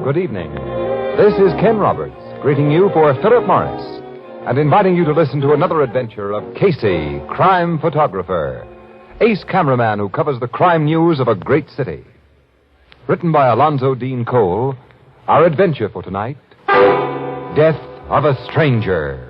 Good evening. This is Ken Roberts, greeting you for Philip Morris, and inviting you to listen to another adventure of Casey, crime photographer, ace cameraman who covers the crime news of a great city. Written by Alonzo Dean Cole, our adventure for tonight, Death of a Stranger.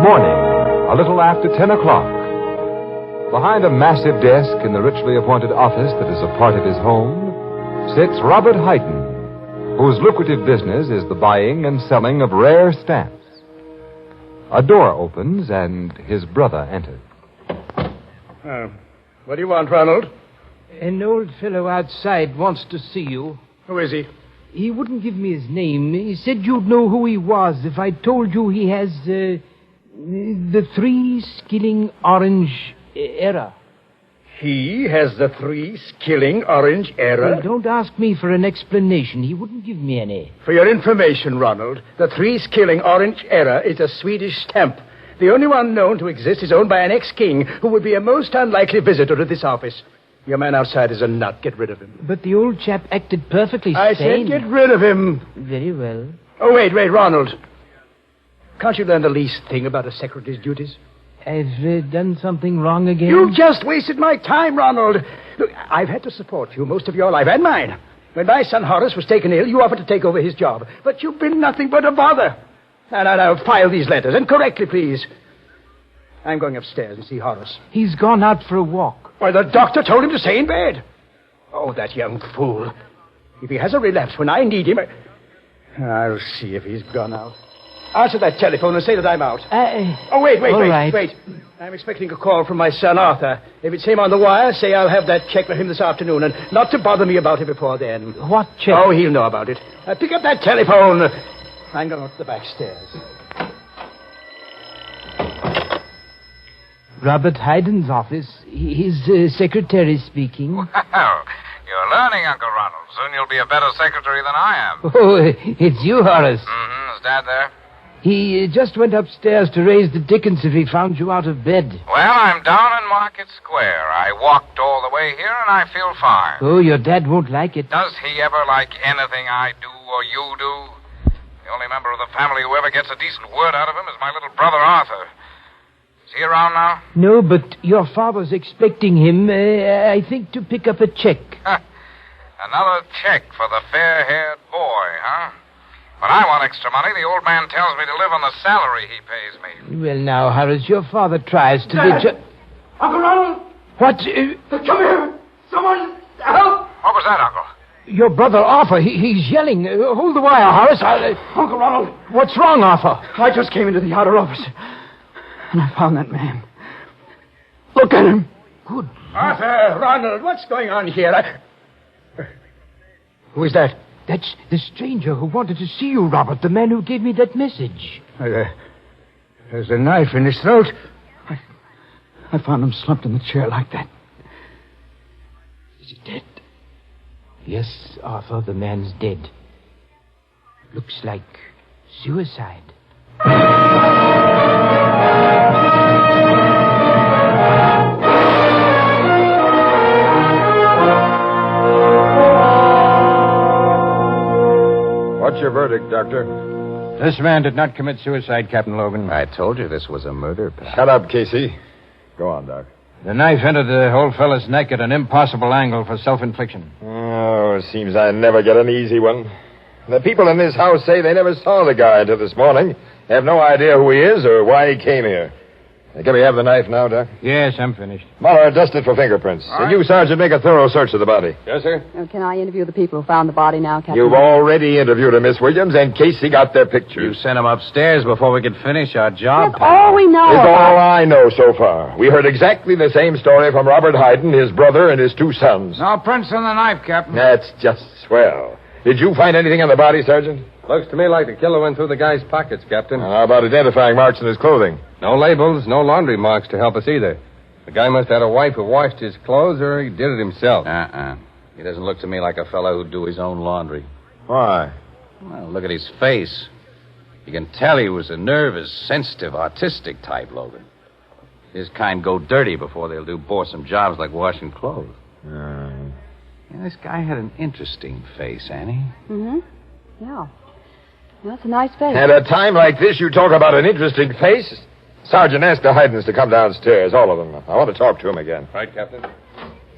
Morning, a little after 10 o'clock. Behind a massive desk in the richly appointed office that is a part of his home sits Robert Hayden, whose lucrative business is the buying and selling of rare stamps. A door opens and his brother enters. What do you want, Ronald? An old fellow outside wants to see you. Who is he? He wouldn't give me his name. He said you'd know who he was if I told you he has, the 3 skilling orange error. He has the 3 skilling orange error? Well, don't ask me for an explanation. He wouldn't give me any. For your information, Ronald, the 3 skilling orange error is a Swedish stamp. The only one known to exist is owned by an ex-king who would be a most unlikely visitor to this office. Your man outside is a nut. Get rid of him. But the old chap acted perfectly sane. I said get rid of him. Very well. Oh, wait, Ronald. Can't you learn the least thing about a secretary's duties? I've done something wrong again? You've just wasted my time, Ronald. Look, I've had to support you most of your life, and mine. When my son Horace was taken ill, you offered to take over his job. But you've been nothing but a bother. Now, file these letters, and correctly, please. I'm going upstairs and see Horace. He's gone out for a walk. Why, the doctor told him to stay in bed. Oh, that young fool. If he has a relapse when I need him, I'll see if he's gone out. Answer that telephone and say that I'm out. Wait. I'm expecting a call from my son, Arthur. If it's him on the wire, say I'll have that check for him this afternoon, and not to bother me about it before then. What check? Oh, he'll know about it. Pick up that telephone. I'm going up the back stairs. Robert Hayden's office. His secretary speaking. Well, you're learning, Uncle Ronald. Soon you'll be a better secretary than I am. Oh, it's you, Horace. Mm-hmm. Is Dad there? He just went upstairs to raise the dickens if he found you out of bed. Well, I'm down in Market Square. I walked all the way here, and I feel fine. Oh, your dad won't like it. Does he ever like anything I do or you do? The only member of the family who ever gets a decent word out of him is my little brother, Arthur. Is he around now? No, but your father's expecting him, I think, to pick up a check. Another check for the fair-haired boy, huh? When I want extra money, the old man tells me to live on the salary he pays me. Well, now, Horace, your father tries to be... Uncle Ronald! What? Come here! Someone help! What was that, Uncle? Your brother, Arthur, he's yelling. Hold the wire, Horace. Uncle Ronald! What's wrong, Arthur? I just came into the outer office, and I found that man. Look at him. Good. Arthur, Ronald, what's going on here? Who is that? That's the stranger who wanted to see you, Robert, the man who gave me that message. There's a knife in his throat. I found him slumped in the chair like that. Is he dead? Yes, Arthur, the man's dead. Looks like suicide. What's your verdict, Doctor? This man did not commit suicide, Captain Logan. I told you this was a murder, pal. Shut up, Casey. Go on, Doc. The knife entered the old fellow's neck at an impossible angle for self-infliction. Oh, it seems I never get an easy one. The people in this house say they never saw the guy until this morning. They have no idea who he is or why he came here. Can we have the knife now, Doc? Yes, I'm finished. Muller, dust it for fingerprints. And you, Sergeant, make a thorough search of the body. Yes, sir. Can I interview the people who found the body now, Captain? You've already interviewed her, Miss Williams, and Casey got their You pictures. sent him upstairs before we could finish our job, That's pal. all we know It's about. all I know so far. We heard exactly the same story from Robert Hayden, his brother, and his 2 sons. No prints on the knife, Captain. That's just swell. Did you find anything on the body, Sergeant? Looks to me like the killer went through the guy's pockets, Captain. How about identifying marks in his clothing? No labels, no laundry marks to help us either. The guy must have had a wife who washed his clothes, or he did it himself. He doesn't look to me like a fellow who'd do his own laundry. Why? Well, look at his face. You can tell he was a nervous, sensitive, artistic type, Logan. His kind go dirty before they'll do boresome jobs like washing clothes. Yeah, this guy had an interesting face, Annie. Mm-hmm. Yeah. Well, that's a nice face. At a time like this, you talk about an interesting face? Sergeant, ask the Haydens to come downstairs, all of them. I want to talk to him again. Right, Captain?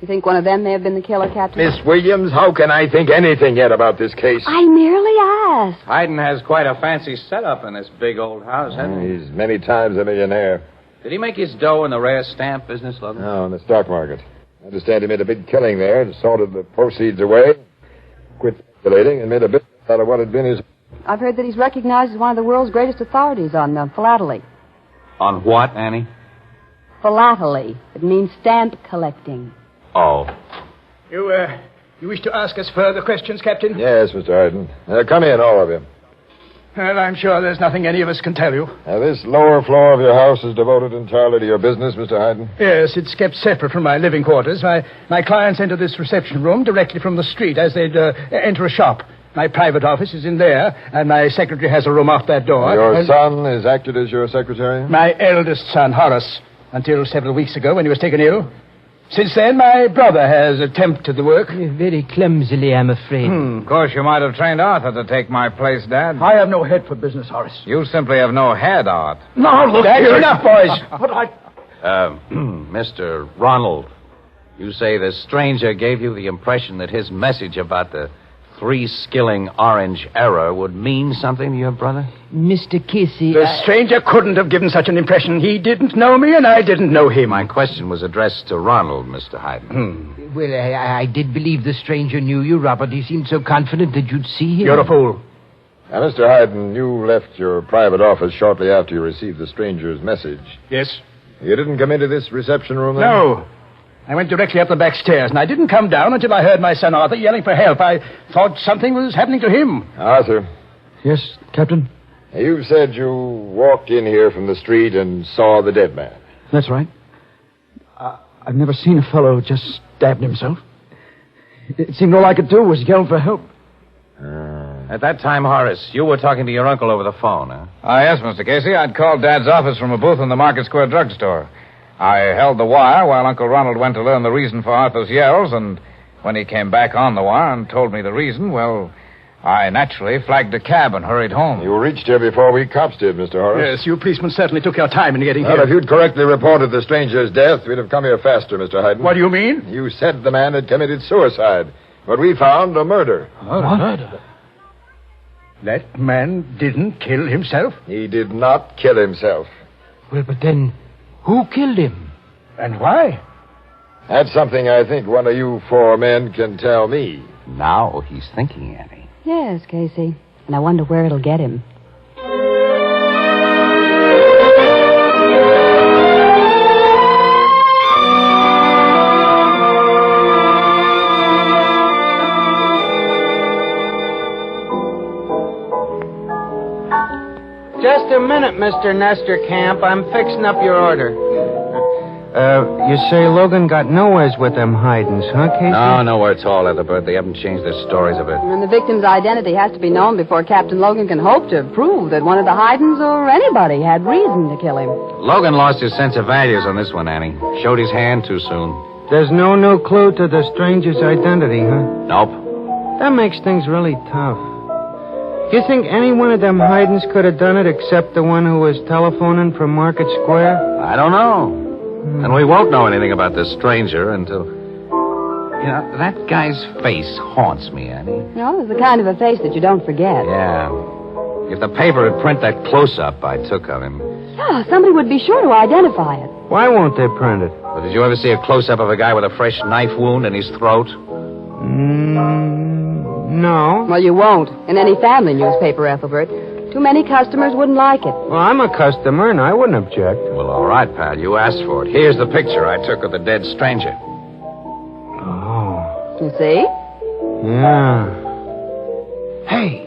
You think one of them may have been the killer, Captain? Miss Williams, how can I think anything yet about this case? I merely asked. Hayden has quite a fancy setup in this big old house, hasn't he? He's many times a millionaire. Did he make his dough in the rare stamp business, Logan? No, in the stock market. I understand he made a big killing there and sorted the proceeds away, quit speculating, and made a business out of what had been his... I've heard that he's recognized as one of the world's greatest authorities on philately. On what, Annie? Philately. It means stamp collecting. Oh. You wish to ask us further questions, Captain? Yes, Mr. Hayden. Come in, all of you. Well, I'm sure there's nothing any of us can tell you. This lower floor of your house is devoted entirely to your business, Mr. Hayden? Yes, it's kept separate from my living quarters. My clients enter this reception room directly from the street as they'd enter a shop. My private office is in there, and my secretary has a room off that door. Your son has acted as your secretary? My eldest son, Horace, until several weeks ago when he was taken ill. Since then, my brother has attempted the work. Very clumsily, I'm afraid. Of course, you might have trained Arthur to take my place, Dad. I have no head for business, Horace. You simply have no head, Art. No, look, that's enough, boys. But Mr. Ronald, you say the stranger gave you the impression that his message about the 3-skilling orange error would mean something to your brother? Mr. Casey... The stranger couldn't have given such an impression. He didn't know me, and I didn't know him. My question was addressed to Ronald, Mr. Hayden. Well, I did believe the stranger knew you, Robert. He seemed so confident that you'd see him. You're a fool. Now, Mr. Hayden, you left your private office shortly after you received the stranger's message. Yes? You didn't come into this reception room then? No. I went directly up the back stairs, and I didn't come down until I heard my son Arthur yelling for help. I thought something was happening to him. Arthur. Yes, Captain? You said you walked in here from the street and saw the dead man. That's right. I've never seen a fellow just stabbed himself. It seemed all I could do was yell for help. At that time, Horace, you were talking to your uncle over the phone, huh? Yes, Mr. Casey. I'd called Dad's office from a booth in the Market Square drugstore. I held the wire while Uncle Ronald went to learn the reason for Arthur's yells, and when he came back on the wire and told me the reason, well, I naturally flagged a cab and hurried home. You reached here before we cops did, Mr. Horace. Yes, you policemen certainly took your time in getting here. Well, if you'd correctly reported the stranger's death, we'd have come here faster, Mr. Hayden. What do you mean? You said the man had committed suicide. But we found a murder. Murder? That man didn't kill himself? He did not kill himself. Well, but then, who killed him? And why? That's something I think one of you 4 men can tell me. Now he's thinking, Annie. Yes, Casey. And I wonder where it'll get him. Just a minute, Mr. Nestor Camp. I'm fixing up your order. You say Logan got nowheres with them Haydens, huh, Casey? No, nowhere at all, Ethelbert. They haven't changed their stories a bit. And the victim's identity has to be known before Captain Logan can hope to prove that one of the Haydens or anybody had reason to kill him. Logan lost his sense of values on this one, Annie. Showed his hand too soon. There's no clue to the stranger's identity, huh? Nope. That makes things really tough. You think any one of them Haydens could have done it except the one who was telephoning from Market Square? I don't know. And we won't know anything about this stranger until... You know, that guy's face haunts me, Annie. No, it's the kind of a face that you don't forget. Yeah. If the paper would print that close-up I took of him... Yeah, somebody would be sure to identify it. Why won't they print it? Well, did you ever see a close-up of a guy with a fresh knife wound in his throat? No. Well, you won't. In any family newspaper, Ethelbert. Too many customers wouldn't like it. Well, I'm a customer, and I wouldn't object. Well, all right, pal. You asked for it. Here's the picture I took of the dead stranger. Oh. You see? Yeah. Hey,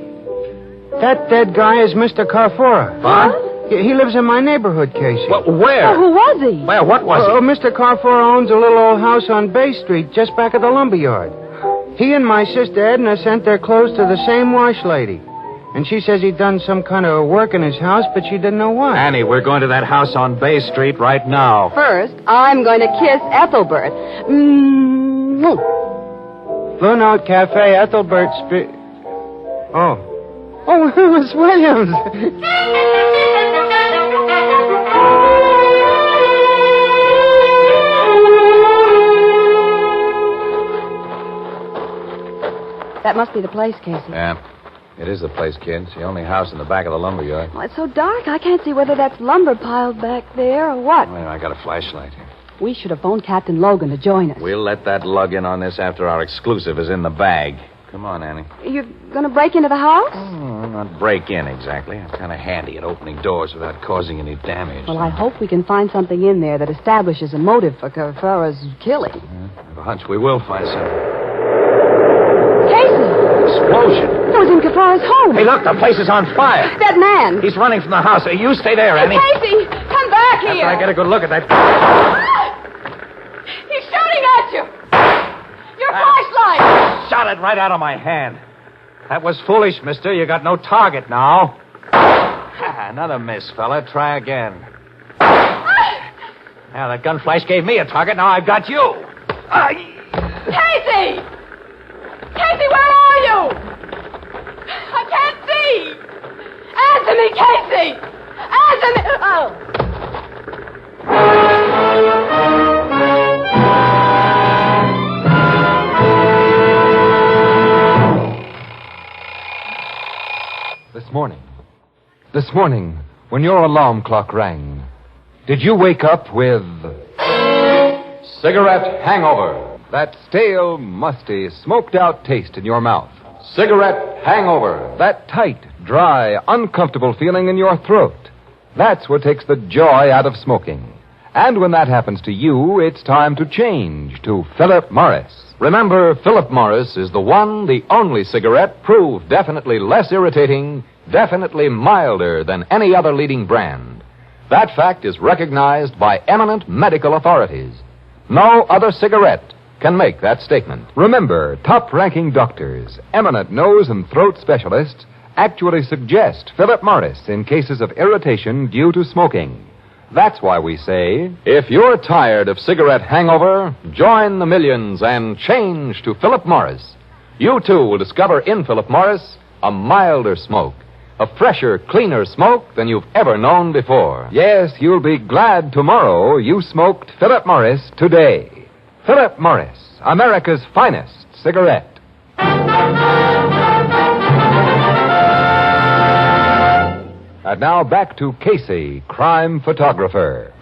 that dead guy is Mr. Carfora. What? He lives in my neighborhood, Casey. Well, where? Oh, who was he? Where? What was he? Mr. Carfora owns a little old house on Bay Street, just back of the lumberyard. He and my sister Edna sent their clothes to the same wash lady. And she says he'd done some kind of work in his house, but she didn't know what. Annie, we're going to that house on Bay Street right now. First, I'm going to kiss Ethelbert. Blue Note Cafe, Ethelbert Street. Oh, Miss Williams. That must be the place, Casey. Yeah, it is the place, kid. It's the only house in the back of the lumber yard. Well, it's so dark, I can't see whether that's lumber piled back there or what. Well, I got a flashlight here. We should have phoned Captain Logan to join us. We'll let that lug in on this after our exclusive is in the bag. Come on, Annie. You're going to break into the house? Not break in exactly. I'm kind of handy at opening doors without causing any damage. Well, I hope we can find something in there that establishes a motive for Kafara's killing. I have a hunch we will find something. Casey! Explosion. It was in Kafara's home. Hey, look, the place is on fire. That man. He's running from the house. You stay there, Annie. Casey, come back here. I get a good look at that. He's shooting at you. Your flashlight. Shot it right out of my hand. That was foolish, mister. You got no target now. Another miss, fella. Try again. Now, that gun flash gave me a target. Now I've got you. Casey! Casey, where are you? I can't see. Answer me, Casey. Answer me. Oh. This morning, when your alarm clock rang, did you wake up with cigarette hangover? That stale, musty, smoked-out taste in your mouth. Cigarette hangover. That tight, dry, uncomfortable feeling in your throat. That's what takes the joy out of smoking. And when that happens to you, it's time to change to Philip Morris. Remember, Philip Morris is the one, the only cigarette proved definitely less irritating, definitely milder than any other leading brand. That fact is recognized by eminent medical authorities. No other cigarette can make that statement. Remember, top-ranking doctors, eminent nose and throat specialists actually suggest Philip Morris in cases of irritation due to smoking. That's why we say, if you're tired of cigarette hangover, join the millions and change to Philip Morris. You, too, will discover in Philip Morris a milder smoke, a fresher, cleaner smoke than you've ever known before. Yes, you'll be glad tomorrow you smoked Philip Morris today. Philip Morris, America's finest cigarette. And now back to Casey, crime photographer.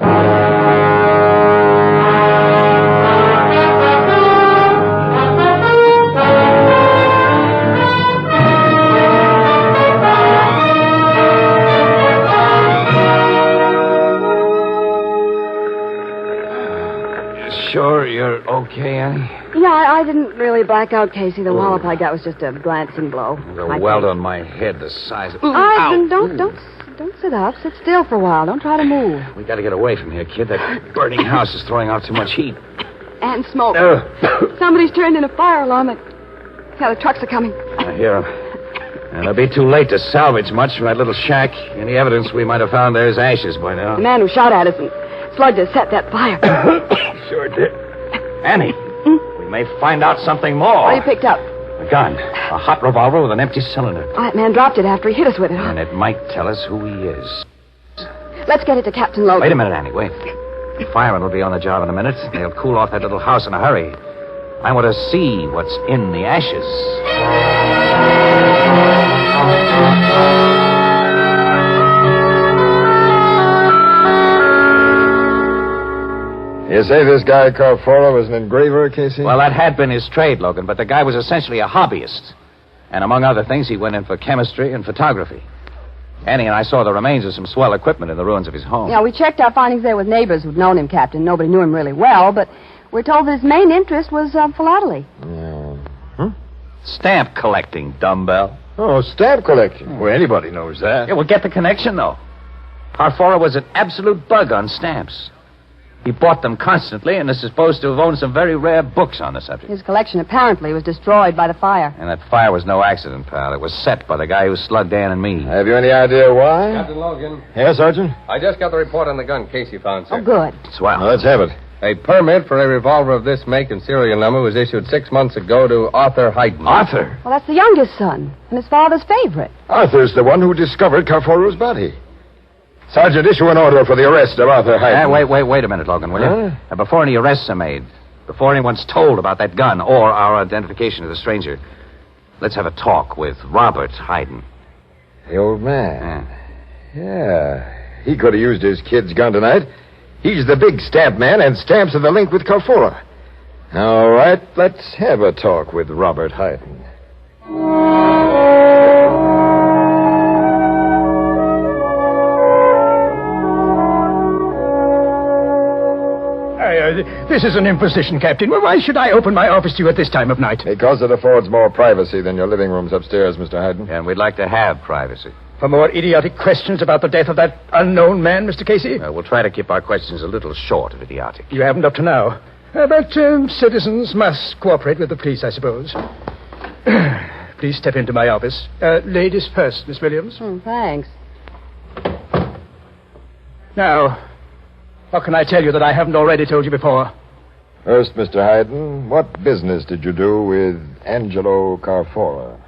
Sure you're okay, Annie? Yeah, I didn't really black out, Casey. The wallop I got was just a glancing blow. There's a welt on my head the size of... Don't sit up. Sit still for a while. Don't try to move. We got to get away from here, kid. That burning house is throwing out too much heat. And smoke. Somebody's turned in a fire alarm. Yeah, the trucks are coming. I hear them. And it'll be too late to salvage much from that little shack. Any evidence we might have found there is ashes by now. The man who shot at us and slugged us set that fire. Sure did. Annie, we may find out something more. What you picked up? A gun. A hot revolver with an empty cylinder. Oh, that man dropped it after he hit us with it, huh? And it might tell us who he is. Let's get it to Captain Logan. Wait a minute, Annie, wait. The firemen will be on the job in a minute. They'll cool off that little house in a hurry. I want to see what's in the ashes. You say this guy called Fora was an engraver, Casey? Well, that had been his trade, Logan, but the guy was essentially a hobbyist. And among other things, he went in for chemistry and photography. Annie and I saw the remains of some swell equipment in the ruins of his home. Yeah, we checked our findings there with neighbors who'd known him, Captain. Nobody knew him really well, but we're told that his main interest was philately. Huh? Stamp collecting, dumbbell. Oh, stamp collecting. Well, anybody knows that. Yeah, well, get the connection, though. Our Fora was an absolute bug on stamps. He bought them constantly and is supposed to have owned some very rare books on the subject. His collection apparently was destroyed by the fire. And that fire was no accident, pal. It was set by the guy who slugged Dan and me. Have you any idea why? Captain Logan, Yes, Sergeant? I just got the report on the gun Casey found, sir. Oh, good. Swell. Well, let's have it. A permit for a revolver of this make and serial number was issued 6 months ago to Arthur Hayden. Arthur? Well, that's the youngest son and his father's favorite. Arthur's the one who discovered Carforo's body. Sergeant, issue an order for the arrest of Arthur Hayden. Wait a minute, Logan, will you? Huh? Before any arrests are made, before anyone's told about that gun or our identification of the stranger, let's have a talk with Robert Hayden. The old man. Yeah. He could have used his kid's gun tonight. He's the big stamp man, and stamps are the link with Carfora. All right, let's have a talk with Robert Hayden. This is an imposition, Captain. Well, why should I open my office to you at this time of night? Because it affords more privacy than your living rooms upstairs, Mr. Hayden. And we'd like to have privacy. For more idiotic questions about the death of that unknown man, Mr. Casey? We'll try to keep our questions a little short of idiotic. You haven't up to now. But citizens must cooperate with the police, I suppose. Please step into my office. Ladies first, Miss Williams. Thanks. Now, what can I tell you that I haven't already told you before? First, Mr. Hayden, what business did you do with Angelo Carfora?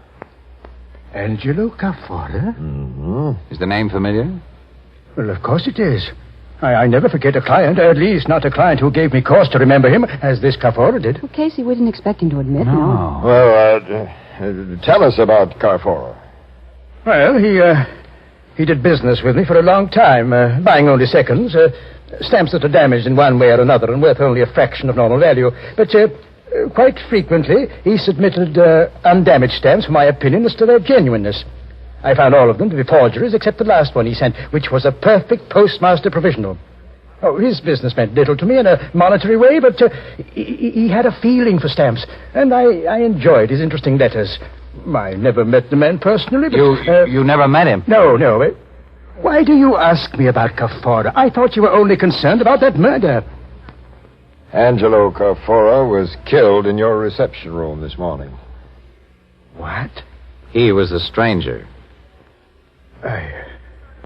Angelo Carfora? Mm-hmm. Is the name familiar? Well, of course it is. I never forget a client, at least not a client who gave me cause to remember him, as this Carfora did. Well, Casey, we didn't expect him to admit, no. Well, tell us about Carfora. Well, he did business with me for a long time, buying only seconds, stamps that are damaged in one way or another and worth only a fraction of normal value. But quite frequently, he submitted undamaged stamps for my opinion as to their genuineness. I found all of them to be forgeries, except the last one he sent, which was a perfect postmaster provisional. Oh, his business meant little to me in a monetary way, but he had a feeling for stamps, and I enjoyed his interesting letters. I never met the man personally, but... You never met him? No. Why do you ask me about Carfora? I thought you were only concerned about that murder. Angelo Carfora was killed in your reception room this morning. What? He was the stranger.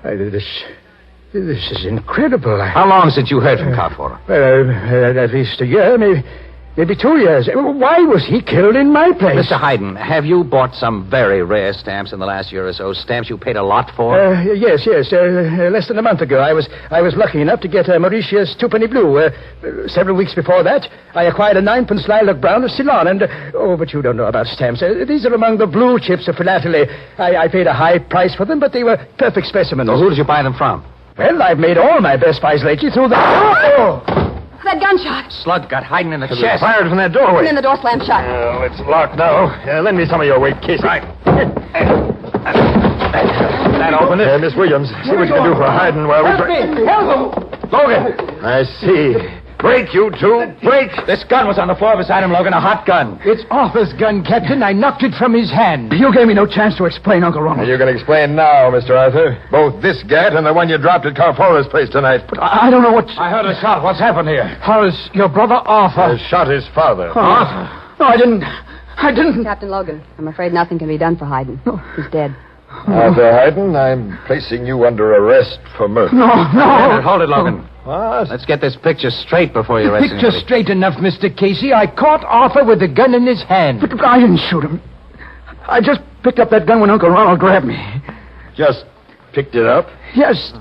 This is incredible. How long since you heard from Carfora? At least a year, maybe 2 years. Why was he killed in my place? Mr. Hayden, have you bought some very rare stamps in the last year or so? Stamps you paid a lot for? Yes. Less than a month ago, I was lucky enough to get a Mauritius twopenny blue. Several weeks before that, I acquired a 9-pence lilac brown of Ceylon, and but you don't know about stamps. These are among the blue chips of philately. I paid a high price for them, but they were perfect specimens. So who did you buy them from? Well, I've made all my best buys lately through the... Oh! That gunshot. Slug got Hayden in the chest. Fired from that doorway. And then the door slammed shut. It's locked now. Lend me some of your weight, Casey. Right. That opened it. Miss Williams, see what you can do for Hayden while we... Help him! Logan! I see. Break, you two. Break! This gun was on the floor beside him, Logan, a hot gun. It's Arthur's gun, Captain. I knocked it from his hand. You gave me no chance to explain, Uncle Ronald. You can explain now, Mr. Arthur. Both this gat and the one you dropped at Carfora's place tonight. But I don't know what... I heard a shot. What's happened here? Horace, your brother Arthur. Shot his father. Arthur? No, I didn't. Captain Logan, I'm afraid nothing can be done for Hayden. He's dead. Arthur Hayden, I'm placing you under arrest for murder. No. Hold it, Logan. What? Let's get this picture straight before you The arrest picture's anybody. straight enough, Mr. Casey. I caught Arthur with the gun in his hand. But I didn't shoot him. I just picked up that gun when Uncle Ronald grabbed me. Just picked it up? Yes.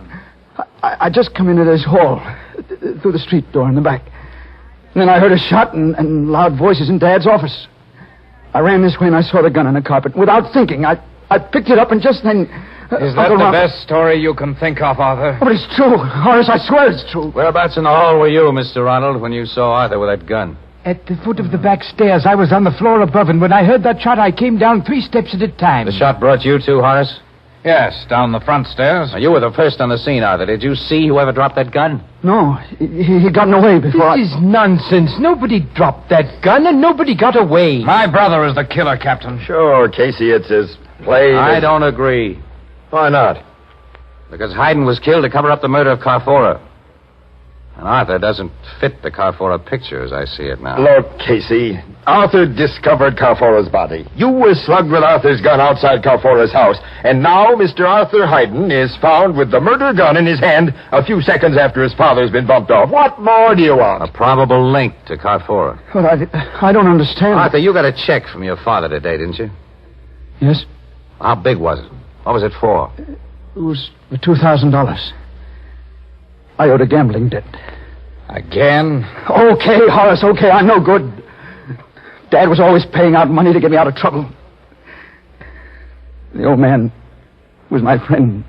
I just come into this hall, through the street door in the back. And then I heard a shot and loud voices in Dad's office. I ran this way and I saw the gun on the carpet. Without thinking, I picked it up and just then... Is that the best story you can think of, Arthur? But it's true. Horace, I swear it's true. Whereabouts in the hall were you, Mr. Ronald, when you saw Arthur with that gun? At the foot of the back stairs. I was on the floor above, and when I heard that shot, I came down 3 steps at a time. The shot brought you too, Horace? Yes, down the front stairs. Now, you were the first on the scene, Arthur. Did you see whoever dropped that gun? No, he got away before This is nonsense. Nobody dropped that gun, and nobody got away. My brother is the killer, Captain. Sure, Casey, it's as plain I as... don't agree. Why not? Because Hayden was killed to cover up the murder of Carfora. And Arthur doesn't fit the Carfora picture as I see it now. Look, Casey, Arthur discovered Carfora's body. You were slugged with Arthur's gun outside Carfora's house. And now Mr. Arthur Hayden is found with the murder gun in his hand a few seconds after his father's been bumped off. What more do you want? A probable link to Carfora. Well, I don't understand. Arthur, you got a check from your father today, didn't you? Yes? How big was it? What was it for? It was $2,000. I owed a gambling debt. Again? Okay, Horace, okay, I'm no good. Dad was always paying out money to get me out of trouble. The old man was my friend,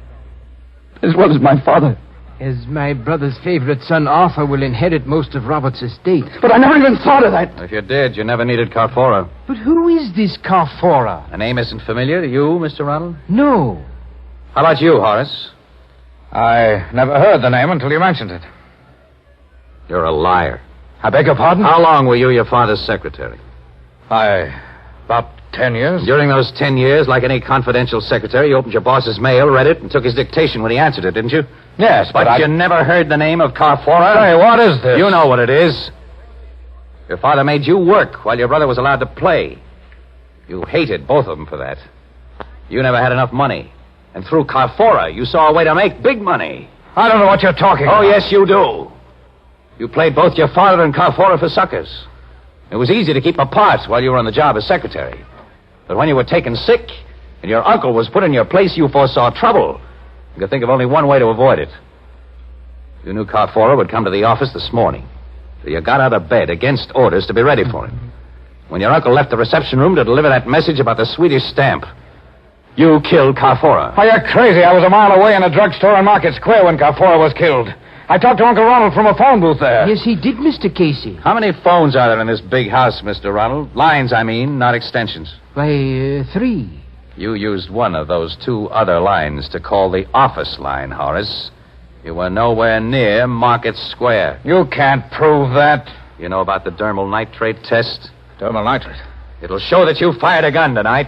as well as my father. As my brother's favorite son, Arthur, will inherit most of Robert's estate. But I never even thought of that. If you did, you never needed Carfora. But who is this Carfora? The name isn't familiar to you, Mr. Ronald? No. How about you, Horace? I never heard the name until you mentioned it. You're a liar. I beg your pardon? How long were you your father's secretary? About 10 years. During those 10 years, like any confidential secretary, you opened your boss's mail, read it, and took his dictation when he answered it, didn't you? Yes, But you never heard the name of Carfora? Hey, what is this? You know what it is. Your father made you work while your brother was allowed to play. You hated both of them for that. You never had enough money. And through Carfora, you saw a way to make big money. I don't know what you're talking about. Oh, yes, you do. You played both your father and Carfora for suckers. It was easy to keep apart while you were on the job as secretary. But when you were taken sick and your uncle was put in your place, you foresaw trouble. You could think of only one way to avoid it. You knew Carfora would come to the office this morning. So you got out of bed against orders to be ready for him. When your uncle left the reception room to deliver that message about the Swedish stamp, you killed Carfora. Oh, you're crazy. I was a mile away in a drugstore in Market Square when Carfora was killed. I talked to Uncle Ronald from a phone booth there. Yes, he did, Mr. Casey. How many phones are there in this big house, Mr. Ronald? Lines, I mean, not extensions. Why, 3. You used one of those 2 other lines to call the office line, Horace. You were nowhere near Market Square. You can't prove that. You know about the dermal nitrate test? Dermal nitrate. It'll show that you fired a gun tonight.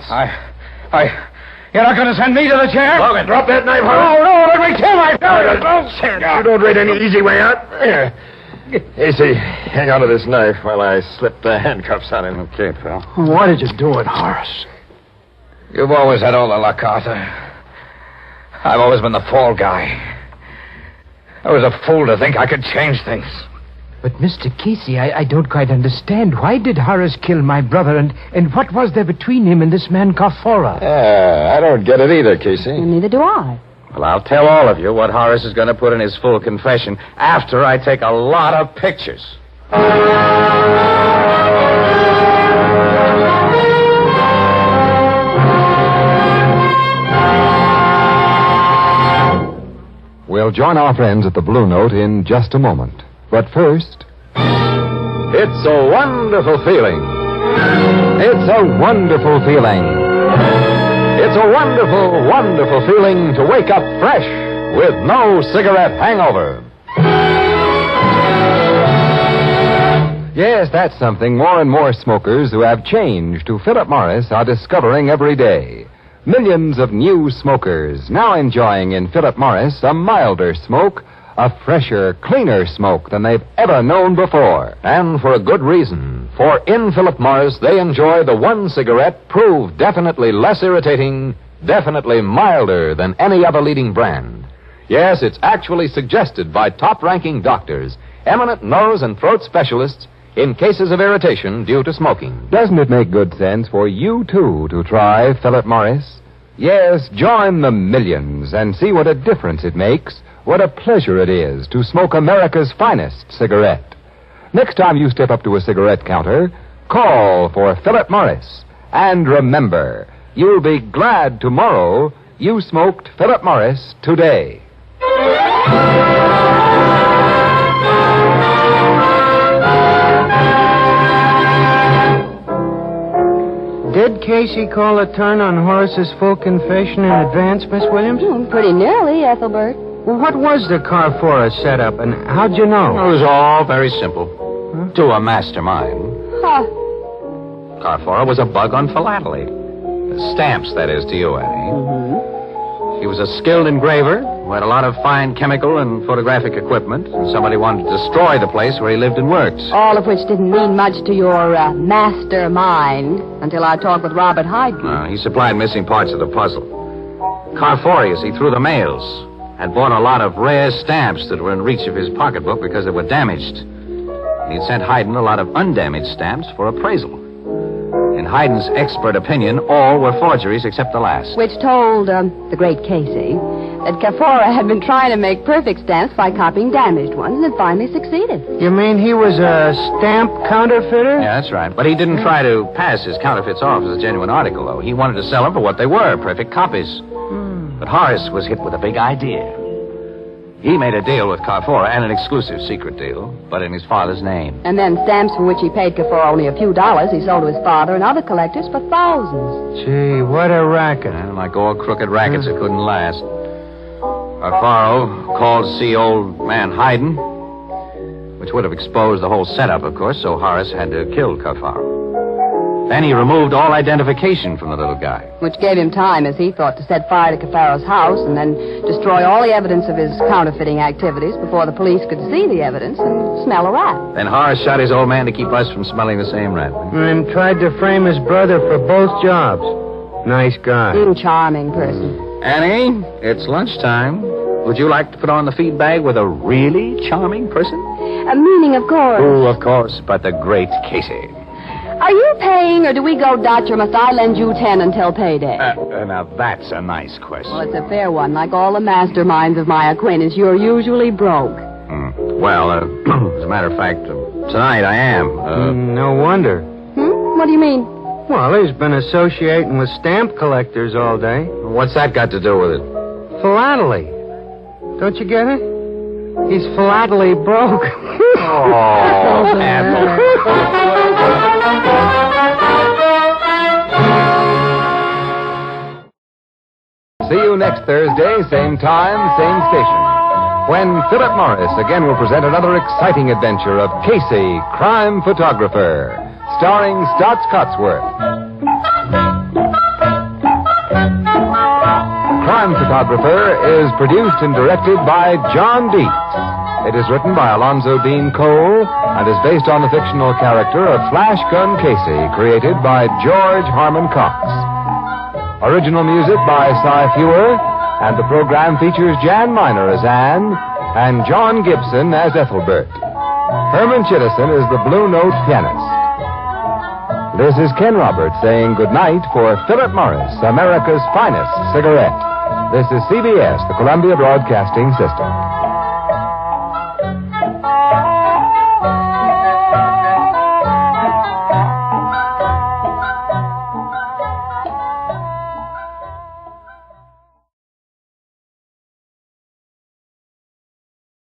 You're not going to send me to the chair? Logan, Drop that knife, No, let me kill myself. You don't read any easy way out. Here. Casey, hang on to this knife while I slip the handcuffs on him. Okay, pal. Why did you do it, Horace? You've always had all the luck, Arthur. I've always been the fall guy. I was a fool to think I could change things. But, Mr. Casey, I don't quite understand. Why did Horace kill my brother, and what was there between him and this man Carfora? I don't get it either, Casey. Neither do I. Well, I'll tell all of you what Horace is going to put in his full confession after I take a lot of pictures. We'll join our friends at the Blue Note in just a moment. But first, it's a wonderful feeling. It's a wonderful feeling. It's a wonderful, wonderful feeling to wake up fresh with no cigarette hangover. Yes, that's something more and more smokers who have changed to Philip Morris are discovering every day. Millions of new smokers now enjoying in Philip Morris a milder smoke, a fresher, cleaner smoke than they've ever known before. And for a good reason. For in Philip Morris, they enjoy the one cigarette proved definitely less irritating, definitely milder than any other leading brand. Yes, it's actually suggested by top-ranking doctors, eminent nose and throat specialists, in cases of irritation due to smoking. Doesn't it make good sense for you, too, to try Philip Morris? Yes, join the millions and see what a difference it makes, what a pleasure it is to smoke America's finest cigarette. Next time you step up to a cigarette counter, call for Philip Morris. And remember, you'll be glad tomorrow you smoked Philip Morris today. Did Casey call a turn on Horace's full confession in advance, Miss Williams? Pretty nearly, Ethelbert. Well, what was the Carfora setup, and how'd you know? It was all very simple. To a mastermind. Huh. Carfora was a bug on philately. Stamps, that is, to you, Annie. Mm-hmm. He was a skilled engraver, who had a lot of fine chemical and photographic equipment, and somebody wanted to destroy the place where he lived and worked. All of which didn't mean much to your mastermind until I talked with Robert Hayden. He supplied missing parts of the puzzle. Carforius, he threw the mails, had bought a lot of rare stamps that were in reach of his pocketbook because they were damaged. He'd sent Hayden a lot of undamaged stamps for appraisal. In Hayden's expert opinion, all were forgeries except the last. Which told the great Casey that Cafora had been trying to make perfect stamps by copying damaged ones and finally succeeded. You mean he was a stamp counterfeiter? Yeah, that's right. But he didn't try to pass his counterfeits off as a genuine article, though. He wanted to sell them for what they were, perfect copies. But Horace was hit with a big idea. He made a deal with Carfora, and an exclusive secret deal, but in his father's name. And then stamps for which he paid Cafora only a few dollars, he sold to his father and other collectors for thousands. Gee, what a racket. And like all crooked rackets, it couldn't last. Carfaro called to see old man Hayden, which would have exposed the whole setup, of course, so Horace had to kill Carfaro. Then he removed all identification from the little guy. Which gave him time, as he thought, to set fire to Cafaro's house and then destroy all the evidence of his counterfeiting activities before the police could see the evidence and smell a rat. Then Horace shot his old man to keep us from smelling the same rat. And tried to frame his brother for both jobs. Nice guy. Charming person. Annie, it's lunchtime. Would you like to put on the feed bag with a really charming person? Meaning, of course. Oh, of course, but the great Casey. Are you paying, or do we go Dutch, or must I lend you 10 until payday? Now, that's a nice question. Well, it's a fair one. Like all the masterminds of my acquaintance, you're usually broke. Well, as a matter of fact, tonight I am. No wonder. What do you mean? Well, he's been associating with stamp collectors all day. What's that got to do with it? Philately. Don't you get it? He's philately broke. Oh, Ethel. See you next Thursday, same time, same station, when Philip Morris again will present another exciting adventure of Casey, crime photographer, starring Stotts Cotsworth. Crime Photographer is produced and directed by John Dietz. It is written by Alonzo Dean Cole and is based on the fictional character of Flash Gun Casey, created by George Harmon Cox. Original music by Cy Fewer, and the program features Jan Miner as Anne and John Gibson as Ethelbert. Herman Chittison is the Blue Note pianist. This is Ken Roberts saying goodnight for Philip Morris, America's finest cigarette. This is CBS, the Columbia Broadcasting System.